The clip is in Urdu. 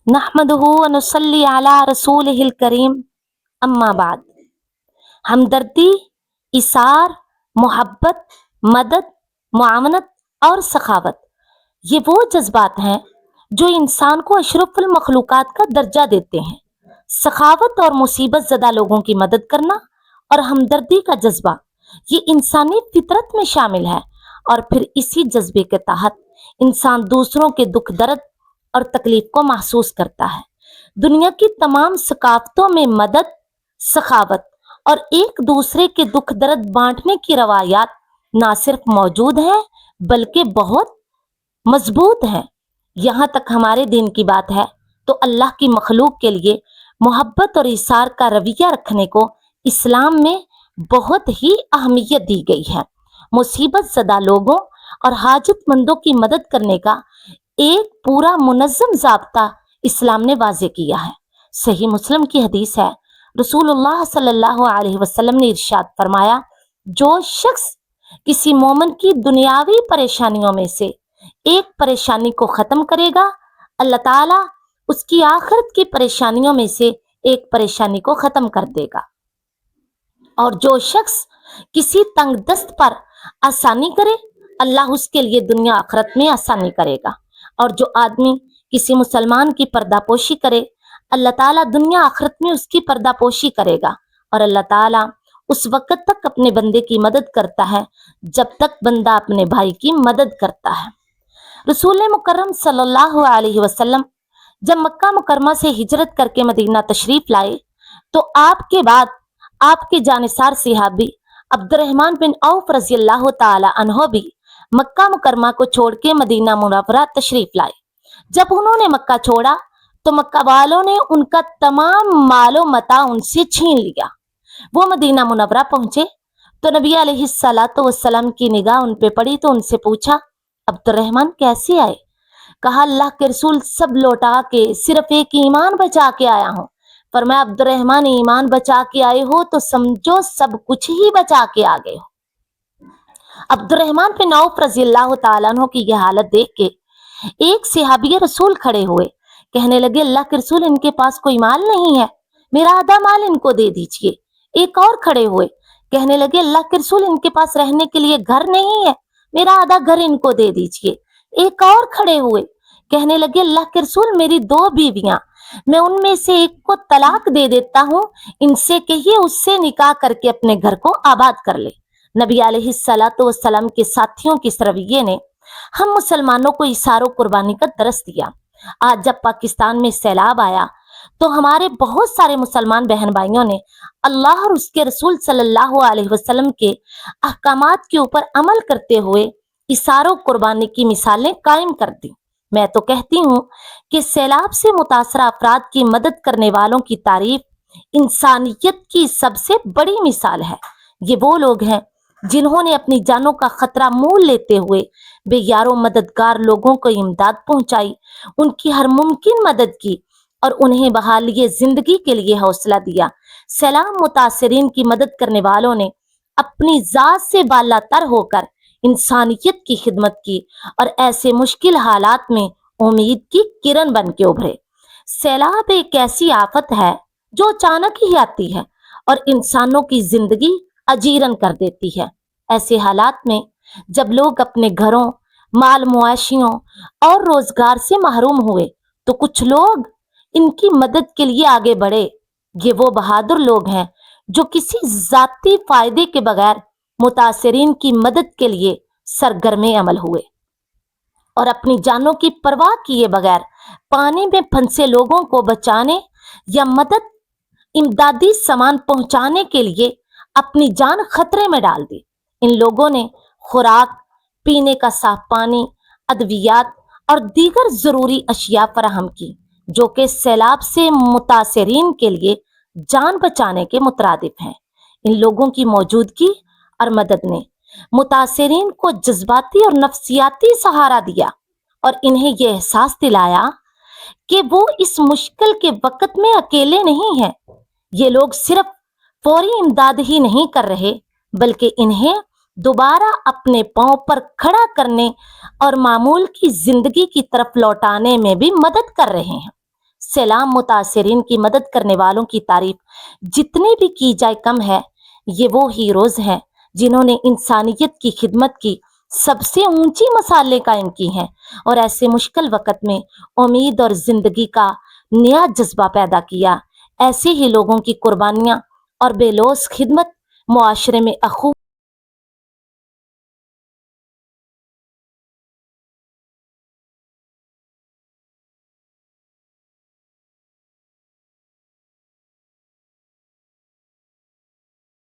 نحمدہ ونصلی علی رسولہ الکریم اما بعد۔ ہمدردی، ایثار، محبت، مدد، معاونت اور سخاوت یہ وہ جذبات ہیں جو انسان کو اشرف المخلوقات کا درجہ دیتے ہیں۔ سخاوت اور مصیبت زدہ لوگوں کی مدد کرنا اور ہمدردی کا جذبہ یہ انسانی فطرت میں شامل ہے، اور پھر اسی جذبے کے تحت انسان دوسروں کے دکھ درد اور تکلیف کو محسوس کرتا ہے۔ دنیا کی تمام ثقافتوں میں مدد، سخاوت اور ایک دوسرے کے دکھ درد بانٹنے کی روایات نہ صرف موجود ہیں بلکہ بہت مضبوط ہیں۔ یہاں تک ہمارے دین کی بات ہے تو اللہ کی مخلوق کے لیے محبت اور ایثار کا رویہ رکھنے کو اسلام میں بہت ہی اہمیت دی گئی ہے۔ مصیبت زدہ لوگوں اور حاجت مندوں کی مدد کرنے کا ایک پورا منظم ضابطہ اسلام نے واضح کیا ہے۔ صحیح مسلم کی حدیث ہے، رسول اللہ صلی اللہ علیہ وسلم نے ارشاد فرمایا، جو شخص کسی مومن کی دنیاوی پریشانیوں میں سے ایک پریشانی کو ختم کرے گا، اللہ تعالیٰ اس کی آخرت کی پریشانیوں میں سے ایک پریشانی کو ختم کر دے گا۔ اور جو شخص کسی تنگ دست پر آسانی کرے، اللہ اس کے لیے دنیا آخرت میں آسانی کرے گا۔ اور جو آدمی کسی مسلمان کی پردہ پوشی کرے، اللہ تعالیٰ دنیا آخرت میں اس کی پردہ پوشی کرے گا۔ اور اللہ تعالیٰ اس وقت تک اپنے بندے کی مدد کرتا ہے جب تک بندہ اپنے بھائی کی مدد کرتا ہے۔ رسول مکرم صلی اللہ علیہ وسلم جب مکہ مکرمہ سے ہجرت کر کے مدینہ تشریف لائے تو آپ کے بعد آپ کے جانثار صحابی عبد الرحمن بن عوف رضی اللہ تعالی عنہ بھی مکہ مکرمہ کو چھوڑ کے مدینہ منورہ تشریف لائے۔ جب انہوں نے مکہ چھوڑا تو مکہ والوں نے ان کا تمام مال و متاع ان سے چھین لیا۔ وہ مدینہ منورہ پہنچے تو نبی علیہ الصلوۃ والسلام کی نگاہ ان پہ پڑی تو ان سے پوچھا، عبد الرحمن کیسے آئے؟ کہا، اللہ کے رسول سب لوٹا کے صرف ایک ایمان بچا کے آیا ہوں۔ فرمایا، عبد الرحمن ایمان بچا کے آئے ہو تو سمجھو سب کچھ ہی بچا کے آ گئے ہو۔ عبد الرحمن بن عوف رضی اللہ تعالیٰ عنہ کی یہ حالت دیکھ کے ایک صحابی رسول کھڑے ہوئے، کہنے لگے، اللہ کے رسول ان کے پاس کوئی مال نہیں ہے، میرا آدھا مال ان کو دے دیجئے۔ ایک اور کھڑے ہوئے، کہنے لگے، اللہ کے رسول ان کے پاس رہنے کے لیے گھر نہیں ہے، میرا آدھا گھر ان کو دے دیجئے۔ ایک اور کھڑے ہوئے، کہنے لگے، اللہ کے رسول میری 2 بیویاں، میں ان میں سے ایک کو طلاق دے دیتا ہوں، ان سے کہیے اس سے نکاح کر کے اپنے گھر کو آباد کر لے۔ نبی علیہ الصلوۃ والسلام کے ساتھیوں کی اس رویے نے ہم مسلمانوں کو ایثار و قربانی کا درس دیا۔ آج جب پاکستان میں سیلاب آیا تو ہمارے بہت سارے مسلمان بہن بھائیوں نے اللہ اور اس کے رسول صلی اللہ علیہ وسلم کے احکامات کے اوپر عمل کرتے ہوئے ایثار و قربانی کی مثالیں قائم کر دی۔ میں تو کہتی ہوں کہ سیلاب سے متاثرہ افراد کی مدد کرنے والوں کی تعریف انسانیت کی سب سے بڑی مثال ہے۔ یہ وہ لوگ ہیں جنہوں نے اپنی جانوں کا خطرہ مول لیتے ہوئے بے یار و مددگار لوگوں کو امداد پہنچائی، ان کی ہر ممکن مدد کی اور انہیں بحالی زندگی کے لیے حوصلہ دیا۔ سیلاب متاثرین کی مدد کرنے والوں نے اپنی ذات سے بالا تر ہو کر انسانیت کی خدمت کی اور ایسے مشکل حالات میں امید کی کرن بن کے ابھرے۔ سیلاب ایک ایسی آفت ہے جو اچانک ہی آتی ہے اور انسانوں کی زندگی اجیرن کر دیتی ہے۔ ایسے حالات میں جب لوگ اپنے گھروں، مال مویشیوں اور روزگار سے محروم ہوئے تو کچھ لوگ ان کی مدد کے لیے آگے بڑھے۔ یہ وہ بہادر لوگ ہیں جو کسی ذاتی فائدے کے بغیر متاثرین کی مدد کے لیے سرگرم عمل ہوئے اور اپنی جانوں کی پرواہ کیے بغیر پانی میں پھنسے لوگوں کو بچانے یا مدد امدادی سامان پہنچانے کے لیے اپنی جان خطرے میں ڈال دی۔ ان لوگوں نے خوراک، پینے کا صاف پانی، ادویات اور دیگر ضروری اشیاء فراہم کی جو کہ سیلاب سے متاثرین کے لیے جان بچانے کے مترادف ہیں۔ ان لوگوں کی موجودگی اور مدد نے متاثرین کو جذباتی اور نفسیاتی سہارا دیا اور انہیں یہ احساس دلایا کہ وہ اس مشکل کے وقت میں اکیلے نہیں ہیں۔ یہ لوگ صرف فوری امداد ہی نہیں کر رہے بلکہ انہیں دوبارہ اپنے پاؤں پر کھڑا کرنے اور معمول کی زندگی کی طرف لوٹانے میں بھی مدد کر رہے ہیں۔ سیلاب متاثرین کی مدد کرنے والوں کی تعریف جتنی بھی کی جائے کم ہے۔ یہ وہ ہیروز ہیں جنہوں نے انسانیت کی خدمت کی سب سے اونچی مثالیں قائم کی ہیں اور ایسے مشکل وقت میں امید اور زندگی کا نیا جذبہ پیدا کیا۔ ایسے ہی لوگوں کی قربانیاں اور بے لوث خدمت معاشرے میں اخوت